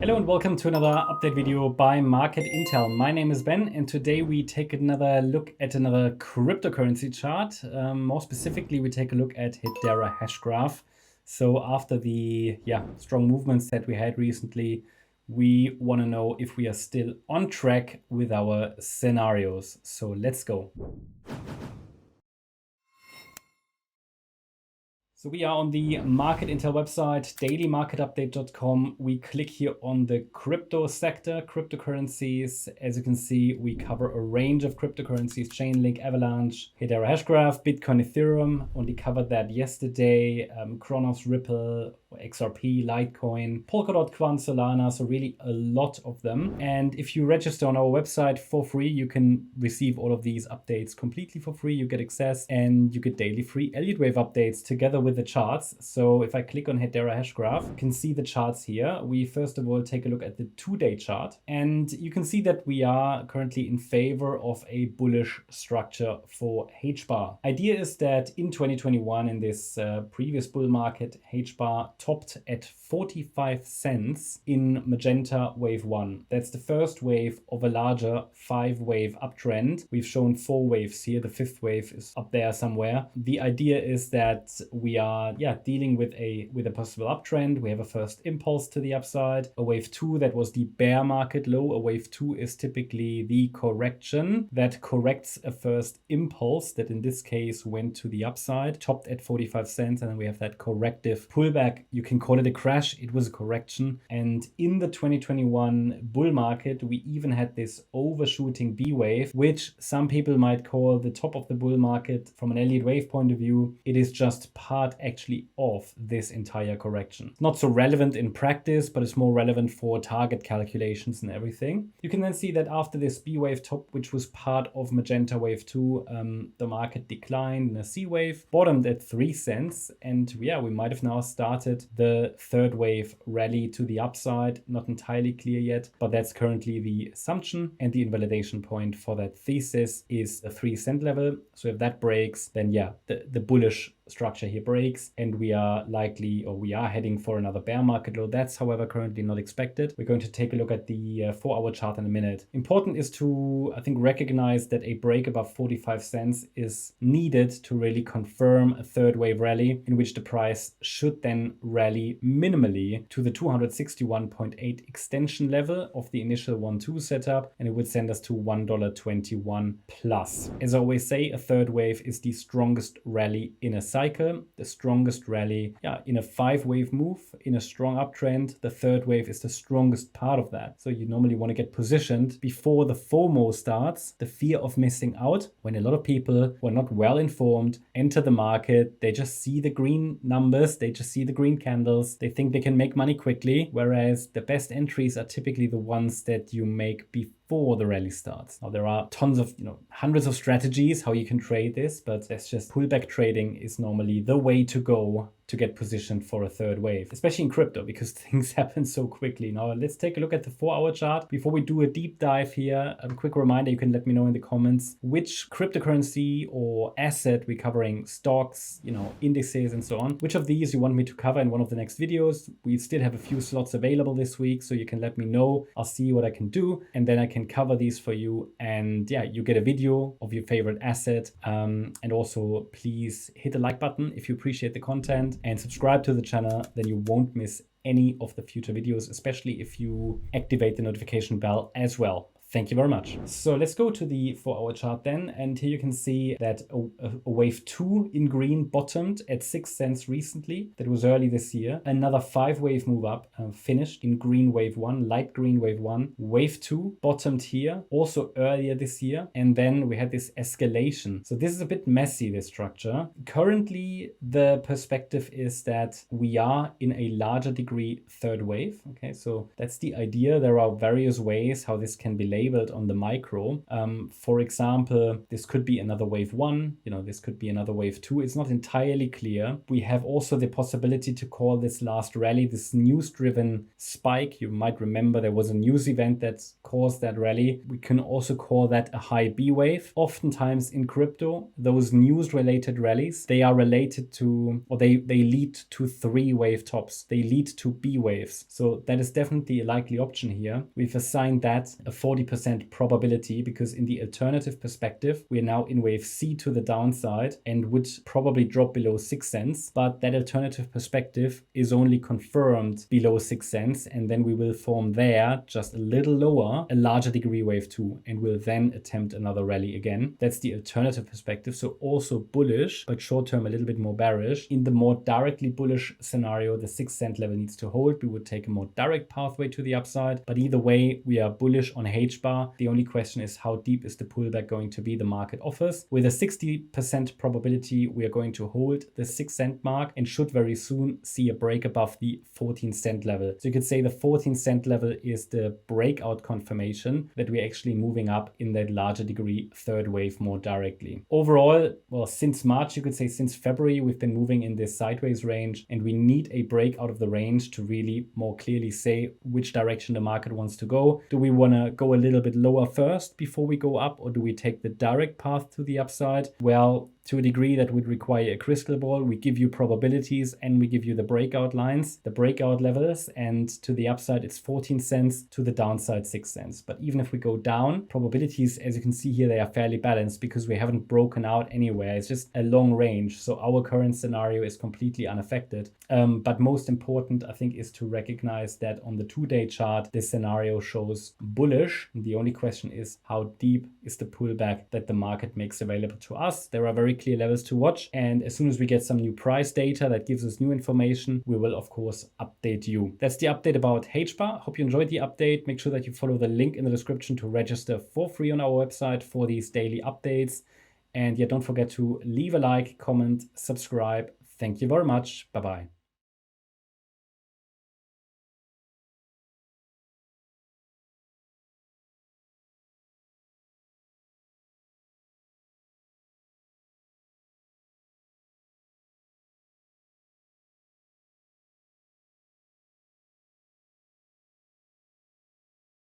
Hello and welcome to another update video by Market Intel. My name is Ben and today we take another look at another cryptocurrency chart. More specifically, we take a look at Hedera hash graph. So after the strong movements that we had recently, we want to know if we are still on track with our scenarios. So let's go. So we are on the Market Intel website, dailymarketupdate.com. We click here on the crypto sector, cryptocurrencies. As you can see, we cover a range of cryptocurrencies, Chainlink, Avalanche, Hedera Hashgraph, Bitcoin, Ethereum. Only covered that yesterday. Kronos, Ripple, XRP, Litecoin, Polkadot, Quant, Solana. So really a lot of them. And if you register on our website for free, you can receive all of these updates completely for free. You get access and you get daily free Elliott-Wave updates together with the charts. So if I click on Hedera Hashgraph, you can see the charts here. We first of all take a look at the 2-day chart, and you can see that we are currently in favor of a bullish structure for HBAR. Idea is that in 2021, in this previous bull market, HBAR topped at 45 cents in magenta wave 1. That's the first wave of a larger 5-wave uptrend. We've shown 4 waves here. The 5th wave is up there somewhere. The idea is that we are dealing with a possible uptrend. We have a first impulse to the upside. A wave 2, that was the bear market low. A wave 2 is typically the correction that corrects a first impulse that in this case went to the upside, topped at 45 cents, and then we have that corrective pullback. You can call it a crash. It was a correction. And in the 2021 bull market, we even had this overshooting B wave, which some people might call the top of the bull market. From an Elliott-Wave point of view, it is just part actually of this entire correction. Not so relevant in practice, but it's more relevant for target calculations and everything. You can then see that after this B wave top, which was part of magenta wave 2, the market declined in a C wave, bottomed at 3 cents. And we might have now started the third wave rally to the upside. Not entirely clear yet, but that's currently the assumption. And the invalidation point for that thesis is a 3 cent level. So if that breaks, then the bullish structure here breaks and we are likely, or we are heading for another bear market low. That's however currently not expected. We're going to take a look at the 4-hour chart in a minute. Important is to, I think, recognize that a break above 45 cents is needed to really confirm a third wave rally, in which the price should then rally minimally to the 261.8 extension level of the initial 1-2 setup, and it would send us to $1.21 plus. As I always say, a third wave is the strongest rally in a cycle, the strongest rally in a 5-wave move, in a strong uptrend. The third wave is the strongest part of that. So you normally want to get positioned before the FOMO starts, the fear of missing out, when a lot of people who are not well informed enter the market. They just see the green numbers, they just see the green candles, they think they can make money quickly, whereas the best entries are typically the ones that you make before the rally starts. Now there are tons of, hundreds of strategies how you can trade this, but that's just pullback trading is normally the way to go to get positioned for a third wave, especially in crypto, because things happen so quickly. Now let's take a look at the 4-hour chart. Before we do a deep dive here, a quick reminder, you can let me know in the comments which cryptocurrency or asset we're covering, stocks, indices and so on. Which of these you want me to cover in one of the next videos. We still have a few slots available this week, so you can let me know. I'll see what I can do, and then I can cover these for you. And you get a video of your favorite asset. And also please hit the like button if you appreciate the content, and subscribe to the channel, then you won't miss any of the future videos, especially if you activate the notification bell as well. Thank you very much. So let's go to the 4-hour chart then. And here you can see that a wave 2 in green bottomed at 6 cents recently. That was early this year. Another 5-wave move up finished in green wave 1, light green wave 1. Wave 2 bottomed here also earlier this year. And then we had this escalation. So this is a bit messy, this structure. Currently, the perspective is that we are in a larger degree third wave. Okay, so that's the idea. There are various ways how this can be laid enabled on the micro. For example, this could be another wave 1, this could be another wave 2. It's not entirely clear. We have also the possibility to call this last rally, this news-driven spike. You might remember there was a news event that caused that rally. We can also call that a high B wave. Oftentimes in crypto, those news-related rallies, they are related to, or they lead to 3 wave tops. They lead to B waves. So that is definitely a likely option here. We've assigned that a 40% probability because in the alternative perspective, we are now in wave C to the downside and would probably drop below 6 cents. But that alternative perspective is only confirmed below 6 cents. And then we will form there, just a little lower, a larger degree wave 2, and will then attempt another rally again. That's the alternative perspective. So also bullish, but short term a little bit more bearish. In the more directly bullish scenario, the 6 cent level needs to hold. We would take a more direct pathway to the upside. But either way, we are bullish on HBAR. The only question is how deep is the pullback going to be the market offers. With a 60% probability, we are going to hold the 6 cent mark and should very soon see a break above the 14 cent level. So you could say the 14 cent level is the breakout confirmation that we're actually moving up in that larger degree third wave more directly. Overall, well, since March, you could say since February, we've been moving in this sideways range, and we need a break out of the range to really more clearly say which direction the market wants to go. Do we want to go a little bit lower first before we go up, or do we take the direct path to the upside? Well, to a degree that would require a crystal ball. We give you probabilities and we give you the breakout lines, the breakout levels, and to the upside it's 14 cents, to the downside 6 cents. But even if we go down, probabilities, as you can see here, they are fairly balanced because we haven't broken out anywhere. It's just a long range. So our current scenario is completely unaffected. But most important, I think, is to recognize that on the 2-day chart, this scenario shows bullish. And the only question is how deep is the pullback that the market makes available to us. There are very clear levels to watch, and as soon as we get some new price data that gives us new information, we will of course update you. That's the update about HBAR. Hope you enjoyed the update. Make sure that you follow the link in the description to register for free on our website for these daily updates. And yeah, don't forget to leave a like, comment, subscribe. Thank you very much. Bye bye.